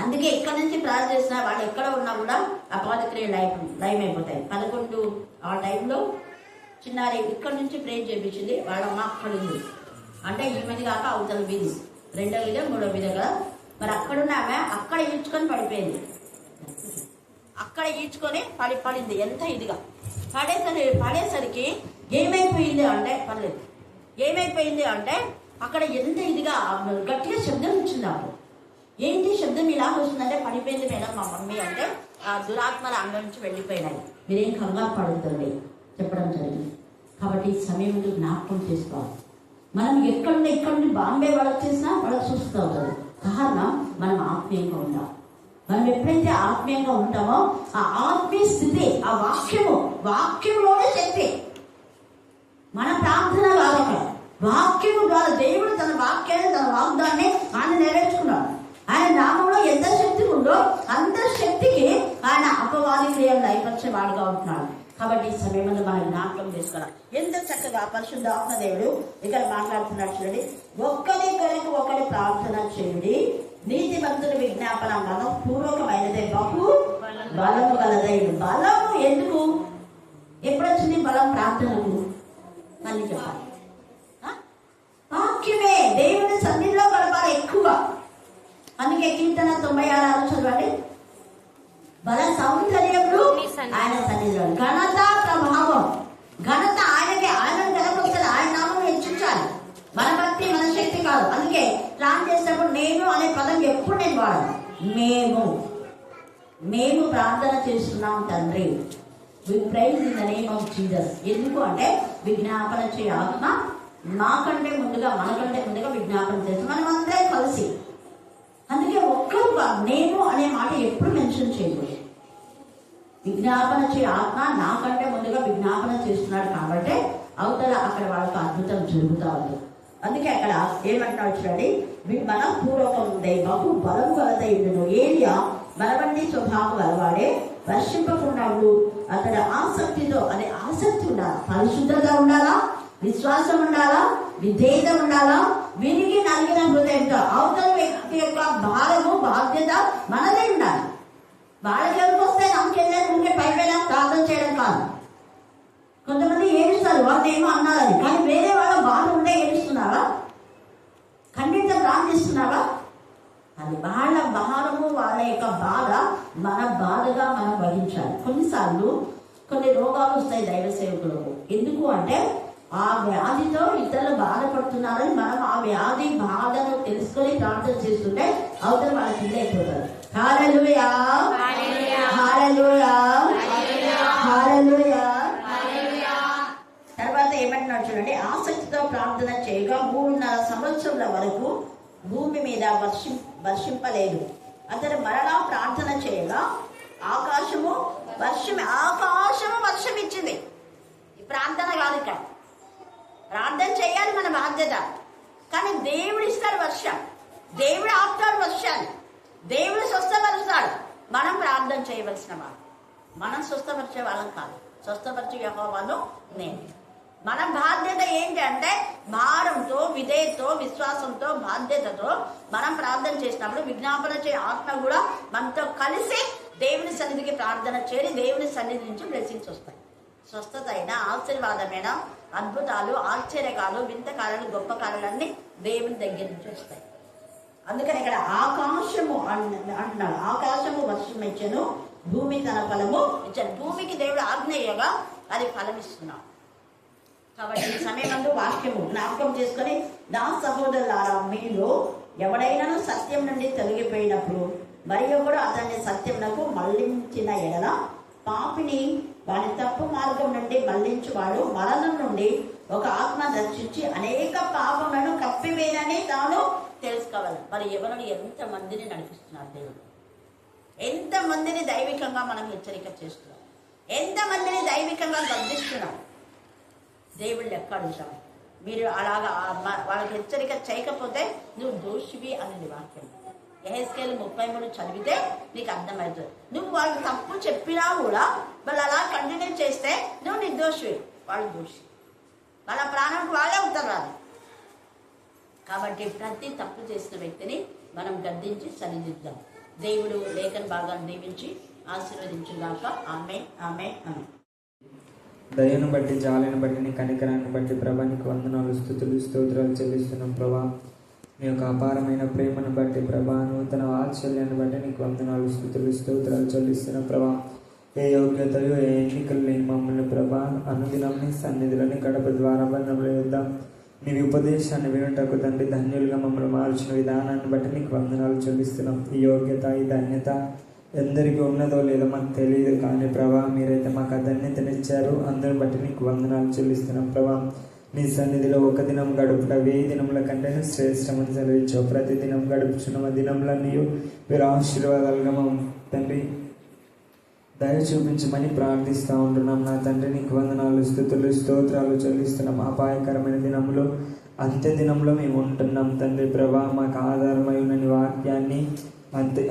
S2: అందుకే ఇక్కడ నుంచి ప్రార్థన చేసిన వాళ్ళు ఎక్కడ ఉన్నా కూడా అపవాది క్రియలు లైవ్ అయిపోతాయి. 11 ఆ టైంలో చిన్నారి ఇక్కడ నుంచి ప్రేర్ చేయించింది. వాళ్ళ అమ్మ అక్కడ ఉంది. అంటే ఈ మీద కాక అవతల వీధి, 2వ వీధి 3వ వీధి కదా. మరి అక్కడున్న ఆమె అక్కడ ఈడ్చుకొని పడిపోయింది. అక్కడ ఈడ్చుకొని పడింది. ఎంత ఇదిగా పడేసరికి ఏమైపోయింది అంటే పర్లేదు, ఏమైపోయింది అంటే అక్కడ ఎంత ఇదిగా గట్టిగా శబ్దం వచ్చింది. అప్పుడు ఏంటి శబ్దం ఇలా వస్తుందంటే పడిపోయింది మేడం మా మమ్మీ అంటే ఆ దురాత్మల ఆమె నుంచి వెళ్ళిపోయినాయి. మీరేం కంగారు పడుతుంది చెప్పడం జరిగింది. కాబట్టి ఈ సమయం ముందు జ్ఞాపకం చేసుకోవాలి. మనం ఇక్కడ నుండి బాంబే వాళ్ళకి చేసినా వాళ్ళకి చూస్తూ అవుతుంది. కారణం మనం ఆత్మీయంగా ఉండాలి. మనం ఎప్పుడైతే ఆత్మీయంగా ఉంటామో ఆ ఆత్మీయ స్థితి, ఆ వాక్యంలోనే శక్తి. మన ప్రార్థన కాదక వాక్యము ద్వారా దేవుడు తన వాక్యాన్ని, తన వాగ్దాన్ని ఆయన నెరవేర్చుకున్నాడు. ఆయన నామంలో ఎంత శక్తి ఉందో అంత శక్తికి ఆయన అపవాది క్రియలు లయపరిచేవాడుగా ఉంటున్నాడు. కాబట్టి ఈ సమయంలో మనం జ్ఞాపకం చేసుకోవాలి. ఎంత చక్కగా పరిశుద్ధాత్మ దేవుడు ఇక్కడ మాట్లాడుతున్నాడు చూడండి. ఒక్కరి కొరకు ఒకరి ప్రార్థన చేయండి, నీతిమంతుల విజ్ఞాపన మనపూర్వకమైనదే, బహు బలము గలదై. బలము ఎందుకు ఎప్పుడొచ్చింది బలం ప్రార్థనకు? మళ్ళీ చెప్పాలి. వాక్యమే దేవుని సన్నిధిలో గడపాలి ఎక్కువ. అందుకే కీర్తన 96 చదవండి. బల సౌందర్యములు ఆయన సన్నిధిలో, ఘనత ప్రభావం. ఘనత ఆయనకే, ఆయనను గెలపొస్తుంది, ఆయన నామం హెచ్చించాలి. మన భక్తి మన శక్తి కాదు. అందుకే ప్లాన్ చేసినప్పుడు నేను అనే పదం ఎప్పుడు నేను వాడను. మేము ప్రార్థన చేస్తున్నాం తండ్రి, we praise in the name of Jesus. ఎందుకు అంటే విజ్ఞాపన చేయ ఆత్మ మనకంటే ముందుగా విజ్ఞాపన చేస్తాం మనం అందరం కలిసి. అందుకే ఒక్కరు నేను అనే మాట ఎప్పుడు మెన్షన్ చేయకూడదు. విజ్ఞాపన చేయ ఆత్మ నాకంటే ముందుగా విజ్ఞాపన చేస్తున్నాడు కాబట్టి అవతల అక్కడ వాళ్ళకి అద్భుతం జరుగుతూ ఉంది. అందుకే అక్కడ ఏమంటాడు చూడండి, మన పూర్వకం బహు బలము గలదైండును. ఏలియా బలవంటి స్వభావం గలవాడే, వర్షింపకుండా అతడు ఆసక్తితో, అనే ఆసక్తి ఉండాలా, పరిశుద్ధత ఉండాలా, విశ్వాసం ఉండాలా, విధేయత ఉండాలా, విరిగి నలిగిన హృదయంతో. అవతల వ్యక్తి యొక్క భారము బాధ్యత మనదే ఉండాలి. వాళ్ళకి ఎవరికి వస్తే నమ్మకెళ్ళాలి ఉంటే పైన ప్రార్థన చేయడం కాదు. కొంతమంది ఏడుస్తారు, వాళ్ళు ఏమో అన్నారని, కానీ వేరే వాళ్ళ బాధ ఉండే ఏడుస్తున్నావా, ఖండిత ప్రార్థిస్తున్నావా? అది వాళ్ళ భారము, వాళ్ళ యొక్క బాధ మన బాధగా మనం వహించాలి. కొన్నిసార్లు కొన్ని రోగాలు వస్తాయి దైవ సేవకులకు. ఎందుకు అంటే ఆ వ్యాధితో ఇతరులు బాధపడుతున్నారని మనం ఆ వ్యాధి బాధను తెలుసుకొని ప్రార్థన చేస్తుంటే అవతల వాళ్ళకి ఇల్లు అయిపోతారు. హల్లెలూయా, హల్లెలూయా, హల్లెలూయా. తర్వాత ఏమంటున్నాడు చూడండి, ఆసక్తితో ప్రార్థన చేయగా 3.5 సంవత్సరాల వరకు భూమి మీద వర్షింపలేదు. అతను మరలా ప్రార్థన చేయగా ఆకాశము వర్షం ఇచ్చింది. ఈ ప్రార్థన కాదు, ఇక్కడ ప్రార్థన చేయాలి మన బాధ్యత. కానీ దేవుడు ఇస్తాడు వర్షం, దేవుడు ఆపుతాడు వర్షాన్ని, దేవుడు స్వస్థపరుస్తాడు. మనం ప్రార్థన చేయవలసిన వాళ్ళు, మనం స్వస్థపరిచే వాళ్ళం కాదు, స్వస్థపరిచే యెహోవాను నేను. మన బాధ్యత ఏంటి అంటే భారంతో, విధేయతో, విశ్వాసంతో, బాధ్యతతో మనం ప్రార్థన చేసినప్పుడు విజ్ఞాపన చేయ ఆత్మ కూడా మనతో కలిసి దేవుని సన్నిధికి ప్రార్థన చేసి దేవుని సన్నిధి నుంచి బ్లెస్సింగ్స్ వస్తాయి. స్వస్థత అయినా, ఆశీర్వాదమైన, అద్భుతాలు, ఆశ్చర్యకాలు, వింతకాలను, గొప్ప కాలన్నీ దేవుని దగ్గర నుంచి వస్తాయి. అందుకని ఇక్కడ ఆకాశము అంటున్నాడు, ఆకాశము వర్షం ఇచ్చెను, భూమి తన ఫలము ఇచ్చాను. భూమికి దేవుడు ఆజ్ఞేయగా అది ఫలమిస్తున్నాడు. కాబట్టి ఈ సమయమందు వాక్యము జ్ఞాపకం చేసుకొని, నా సహోదరులారా, మీలో ఎవడైనా సత్యం నుండి తొలగిపోయినప్పుడు మరియు కూడా అతన్ని సత్యమునకు మళ్లించిన ఎడల పాపిని వాని తప్పు మార్గం నుండి మళ్లించువాడు మరణం నుండి ఒక ఆత్మ దర్శించి అనేక పాపములను కప్పివేయని తాను తెలుసుకోవాలి. మరి ఎవరిని ఎంతమందిని నడిపిస్తున్నారు దేవుడు, ఎంతమందిని దైవికంగా మనం హెచ్చరిక చేస్తున్నాం, ఎంతమందిని దైవికంగా గర్దిస్తున్నాం. దేవుడు లెక్క అడుగుతాం. మీరు అలాగా వాళ్ళకి హెచ్చరిక చేయకపోతే నువ్వు దోషివి అనేది వాక్యం. యెహెజ్కేలు 33 చదివితే నీకు అర్థమవుతుంది. నువ్వు వాళ్ళకి తప్పు చెప్పినా కూడా వాళ్ళు అలా కంటిన్యూ చేస్తే నువ్వు నిర్దోషివి, వాళ్ళు దోషి, వాళ్ళ ప్రాణంకి వాళ్ళే అవుతారు. కాబట్టి ప్రతి తప్పు చేసిన వ్యక్తిని మనం గద్దించి సరిదిద్దాం. దేవుడు లేఖన భాగాన్ని దీవించి ఆశీర్వదించుగాక. ఆమేన్, ఆమేన్, ఆమేన్.
S4: దయను బట్టి, జాలిని బట్టి, నీ కనికరాన్ని బట్టి ప్రభా నీకు వందనాలు, స్తుతులు, స్తోత్రాలు చెల్లిస్తున్నాం ప్రభా. నీ యొక్క అపారమైన ప్రేమను బట్టి ప్రభా, నూతన వాత్సల్యాన్ని బట్టి నీకు వందనాలు, స్తుతులు, స్తోత్రాలు చెల్లిస్తున్నాం ప్రభా. ఏ యోగ్యతలు, ఏ ఎన్నికలు లేని మమ్మల్ని ప్రభా అనుదినం నీ సన్నిధిలోని గడప ద్వారా బంధంలో యుద్ధం నీ ఉపదేశాన్ని వినటకు తండ్రి ధన్యులుగా మమ్మల్ని మార్చిన విధానాన్ని బట్టి నీకు వందనాలు చెల్లిస్తున్నాం. ఈ యోగ్యత, ఈ ధన్యత ఎందరికీ ఉన్నదో లేదో మాకు తెలియదు, కానీ ప్రభా మీరైతే మాకు ఆ ధన్యతనిచ్చారు. అందరిని బట్టి నీకు వందనాలు చెల్లిస్తున్నాం ప్రభా. నీ సన్నిధిలో ఒక దినం గడుపుట 1000 దినముల కంటే శ్రేష్టమని సెలవిచ్చావు. ప్రతి దినం గడుపుచున్న దినంలన్నీ మీరు ఆశీర్వాదాలుగా మా తండ్రి దయ చూపించమని ప్రార్థిస్తూ ఉంటున్నాం. నా తండ్రి నీకు వందనాలు, స్తుతులు, స్తోత్రాలు చెల్లిస్తున్నాం. అపాయకరమైన దినములో, అంత్య దినంలో మేము ఉంటున్నాం తండ్రి ప్రభా. మాకు ఆధారమై ఉన్న నీ వాక్యాన్ని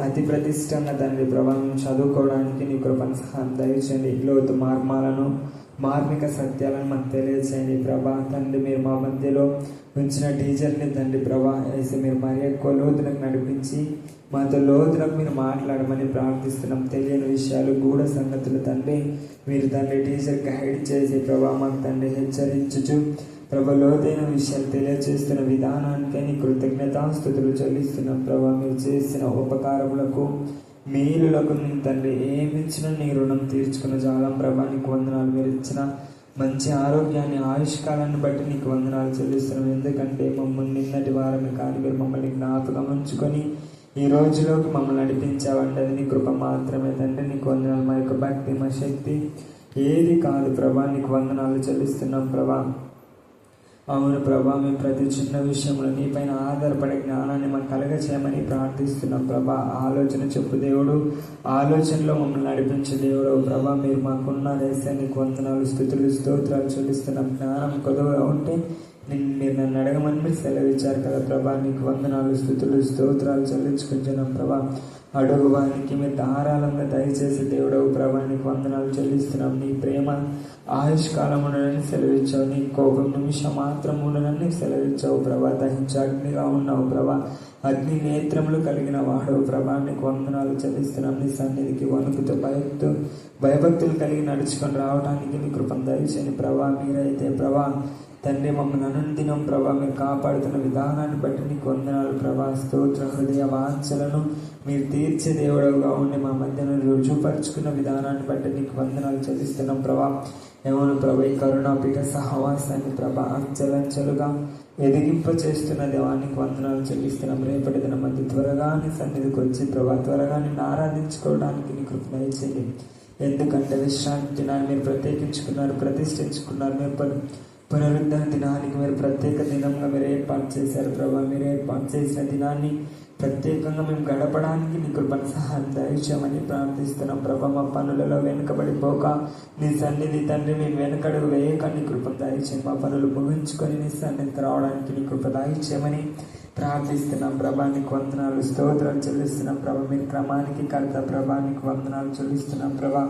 S4: అతి ప్రతిష్టంగా తండ్రి ప్రభా మేము చదువుకోవడానికి నీ కృపను సహాయం దయచేయండి. లోతు మార్మాలను, మార్మిక సత్యాలను మాకు తెలియచేయండి ప్రభా. తండ్రి మీరు మా మధ్యలో ఉంచిన టీచర్ని తండ్రి ప్రభా వేసి మీరు మరి ఎక్కువ లోతులకు నడిపించి మాతో లోతులకు మీరు మాట్లాడమని ప్రార్థిస్తున్నాం. తెలియని విషయాలు, గూఢ సంగతులు తండ్రి మీరు తండ్రి టీచర్ గైడ్ చేసి ప్రభా మాకు తండ్రి హెచ్చరించుచు ప్రభా లోతైన విషయాలు తెలియజేస్తున్న విధానానికే నీ కృతజ్ఞతాస్తుతులు చెల్లిస్తున్నాం ప్రభా. మీరు చేసిన ఉపకారములకు, మేలులకు నేను తండ్రి ఏమిచ్చినా నీ రుణం తీర్చుకున్న జాలం ప్రభా నీకు వందనాలు. మీరు ఇచ్చిన మంచి ఆరోగ్యాన్ని, ఆయుష్కాలాన్ని బట్టి నీకు వందనాలు చెల్లిస్తున్నాం. ఎందుకంటే మమ్మల్ని నిన్నటి వారమే కానీ మీరు మమ్మల్ని జ్ఞాపకం ఉంచుకొని ఈ రోజులోకి మమ్మల్ని నడిపించావంటే అది నీ కృప మాత్రమే తండ్రి. నీకు వందనాలు. మా యొక్క భక్తి, మా శక్తి ఏది కాదు ప్రభా. నీకు వందనాలు చెల్లిస్తున్నాం ప్రభా. అవును ప్రభా, మేము ప్రతి చిన్న విషయంలో నీ పైన ఆధారపడే జ్ఞానాన్ని మాకు కలగచేయమని ప్రార్థిస్తున్నాం ప్రభా. ఆలోచన చెప్పు దేవుడు, ఆలోచనలో మమ్మల్ని నడిపించే దేవుడు ప్రభా. మీరు మాకున్న రేసే నీకు వందనాలు, స్తుతులు, స్తోత్రాలు చెల్లిస్తున్నాం. జ్ఞానం కొద్దిగా ఉంటే మీరు నన్ను అడగమని మీరు సెలవిచ్చారు కదా ప్రభా. నీకు వందనాలు, స్తుతులు, స్తోత్రాలు చెల్లించుకుంటున్నాం ప్రభా. అడుగు వారికి మీరు ధారాళంగా దయచేసి దేవుడవు ప్రభా నీకు వందనాలు చెల్లిస్తున్నాం. నీ ప్రేమ ఆయుష్కాలం ఉండనని సెలవిచ్చావు. నీ కోపం నిమిషం మాత్రం ఉండనని సెలవిచ్చావు ప్రభా. దహించి అగ్నిగా ఉన్నావు ప్రభా. అగ్ని నేత్రములు కలిగిన వాడవు ప్రభా. నీకు వందనాలు చెల్లిస్తున్నాం. నీ సన్నిధికి వణుకుతో భయభక్తులు కలిగి నడుచుకొని రావడానికి నీ కృపను దయచేయండి ప్రభా. మీరైతే ప్రభా తండ్రి మమ్మల్ని అనుదినం ప్రభా మీరు కాపాడుతున్న విధానాన్ని బట్టి నీకు వందనాలు ప్రభా. స్తోత్ర హృదయ వాంఛలను మీరు తీర్చే దేవుడుగా ఉండి మా మధ్యను రుజువుపరుచుకున్న విధానాన్ని బట్టి నీకు వందనాలు చెల్లిస్తున్నాం ప్రభా. ఏమను ప్రభా ఈ కరుణాపిక సహవాసాన్ని ప్రభా అంచెలంచెలుగా ఎదిగింప చేస్తున్న దేవానికి వందనాలు చెల్లిస్తున్నాం. రేపటి దిన మధ్య త్వరగా నీ సన్నిధికి వచ్చి ప్రభా త్వరగా నిన్ను ఆరాధించుకోవడానికి నీ కృప దయచేయండి. ఎందుకంటే విశ్రాంతి దినాన్ని మీరు ప్రత్యేకించుకున్నారు, ప్రతిష్ఠించుకున్నారు. మీరు పునరుద్ధరణ దినానికి మీరు ప్రత్యేక దినంగా మీరు ఏర్పాటు చేశారు ప్రభా. మీరు ఏర్పాటు చేసిన దినాన్ని ప్రత్యేకంగా మేము గడపడానికి నీ కృపను సహాయం దయచేయమని ప్రార్థిస్తున్నాం ప్రభా. మా పనులలో వెనుకబడిపోక నీ సన్నిధి తండ్రి మేము వెనకడుగు వేయక నీ కృపను దయచేయం. మా పనులు ముగించుకొని నీ సన్నిధికి రావడానికి నీ కృప దయచేయమని ప్రార్థిస్తున్నాం ప్రభా. నీకు వందనాలు, స్తోత్రాలు చెల్లిస్తున్నాం ప్రభా. మీరు క్రమానికి కర్త ప్రభా. నీకు వందనాలు చెల్లిస్తున్నాం ప్రభా.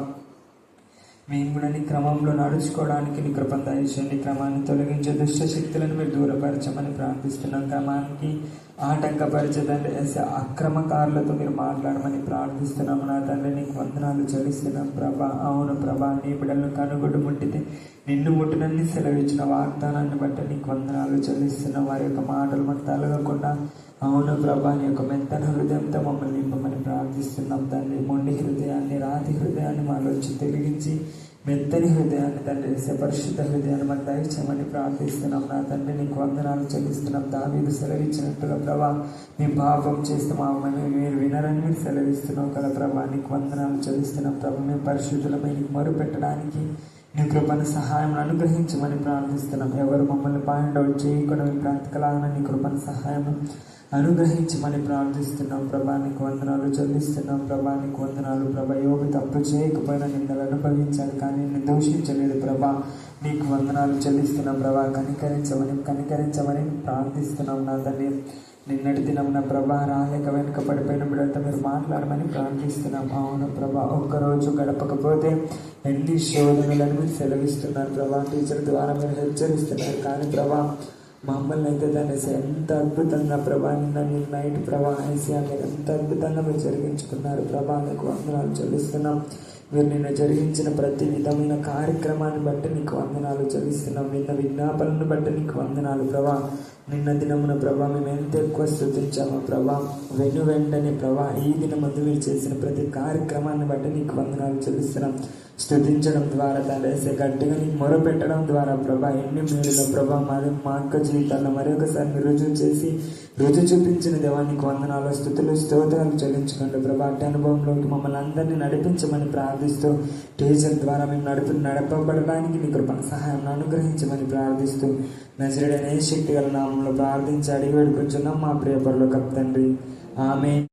S4: మేము కూడా నీ క్రమంలో నడుచుకోవడానికి నీ కృపను దయచేయండి. క్రమాన్ని తొలగించే దుష్ట శక్తులను మీరు దూరపరచమని ప్రార్థిస్తున్నాం. క్రమానికి ఆటంకపరిచే తండ్రి అక్రమకారులతో మీరు మాట్లాడమని ప్రార్థిస్తున్నాము. నా తండ్రి నీకు వందనాలు చెల్లిస్తున్నాం ప్రభా. అవును ప్రభా, నీ బిడ్డలను కనుగొడ్డు ముట్టితే నిన్ను ముట్టునని సెలవిచ్చిన వాగ్దానాన్ని బట్టి నీకు వందనాలు చెల్లిస్తున్నాం. వారి యొక్క మాటలు మాకు తలగకుండా అవును ప్రభా నీ యొక్క మెత్తన హృదయంతో మమ్మల్ని నింపమని ప్రార్థిస్తున్నాం తండ్రి. మొండి హృదయాన్ని, రాతి హృదయాన్ని మాలోంచి తొలగించి మెత్తని హృదయాన్ని తండ్రి పరిశుద్ధ హృదయాన్ని మాకు దయచేయమని ప్రార్థిస్తున్నాం. నా తండ్రి నీకు వందనాలు చెల్లిస్తున్నాం. దావీదు సెలవిచ్చినట్టుగా ప్రభా మేము పాపం చేస్తామని మీరు వినరని మీరు సెలవిస్తున్నావు కదా ప్రభా. నీకు వందనాలు చెల్లిస్తున్నాం ప్రభా. మేము పరిశుద్ధులమై నీకు మొరు పెట్టడానికి నీ కృపను సహాయం అనుగ్రహించమని ప్రార్థిస్తున్నాం. ఎవరు మమ్మల్ని పాయింట్ అవుట్ చేయకుండా బ్రతకలాగా నీ కృపను సహాయం అనుగ్రహించమని ప్రార్థిస్తున్నాం ప్రభా. నీకు వందనాలు చెల్లిస్తున్నాం ప్రభా. నీకు వందనాలు ప్రభా. యోగు తప్పు చేయకపోయినా నిందలు అనుభవించాడు కానీ నిన్ను దూషించలేదు ప్రభా. నీకు వందనాలు చెల్లిస్తున్నాం ప్రభా. కనికరించమని ప్రార్థిస్తున్నాం నా తండ్రి. నిన్నటి దినమున ప్రభా రాలేక వెనుక పడిపోయిన బిడ్డలతో మీరు మాట్లాడమని ప్రార్థిస్తున్నాం. అవును ప్రభా, ఒక్కరోజు గడపకపోతే ఎన్ని శోధనలను మీరు సెలవిస్తున్నారు ప్రభా. టీచర్ ద్వారా మీరు హెచ్చరిస్తున్నారు కానీ ప్రభా మమ్మల్ని అయితే దాన్ని ఎంత అద్భుతంగా ప్రభా నిన్న నైట్ ప్రభా ఐసియా మీరు ఎంత అద్భుతంగా మీరు జరిగించుకున్నారు ప్రభా, నీకు వందనాలు చెల్లిస్తున్నాం. మీరు నిన్న జరిగించిన ప్రతి విధమైన కార్యక్రమాన్ని బట్టి నీకు వందనాలు చెల్లిస్తున్నాం. నిన్న విజ్ఞాపనను బట్టి నీకు వందనాలు ప్రభా. నిన్న దినమున ప్రభా మేము ఎంత ఎక్కువ స్తుతించామో ప్రభా, వెంటనే ప్రభా ఈ దినమందు మీరు చేసిన ప్రతి కార్యక్రమాన్ని బట్టి నీకు వందనాలు చెల్లిస్తున్నాం. స్తుతించడం ద్వారా తండ్రి గట్టిగా నీకు మొరపెట్టడం ద్వారా ప్రభా ఎన్ని మేలుల ప్రభా మా యొక్క జీవితాల్లో మరొకసారి మీరు రుజువు చూపించిన దేవానికి వందనాలు, స్తుతులు, స్తోత్రాలు చెల్లించుకోండి ప్రభా. అట్టి అనుభవంలోకి మమ్మల్ని అందరినీ నడిపించమని ప్రార్థిస్తూ టీచర్ ద్వారా మేము నడపబడడానికి నీ కృపణ సహాయం అనుగ్రహించమని ప్రార్థిస్తూ నజరేయుడైన యేసు శక్తి గల నామంలో ప్రార్థించి అడిగి వేడుకొంచున్నాం మా ప్రియ పరలోకపు తండ్రి. ఆమేన్.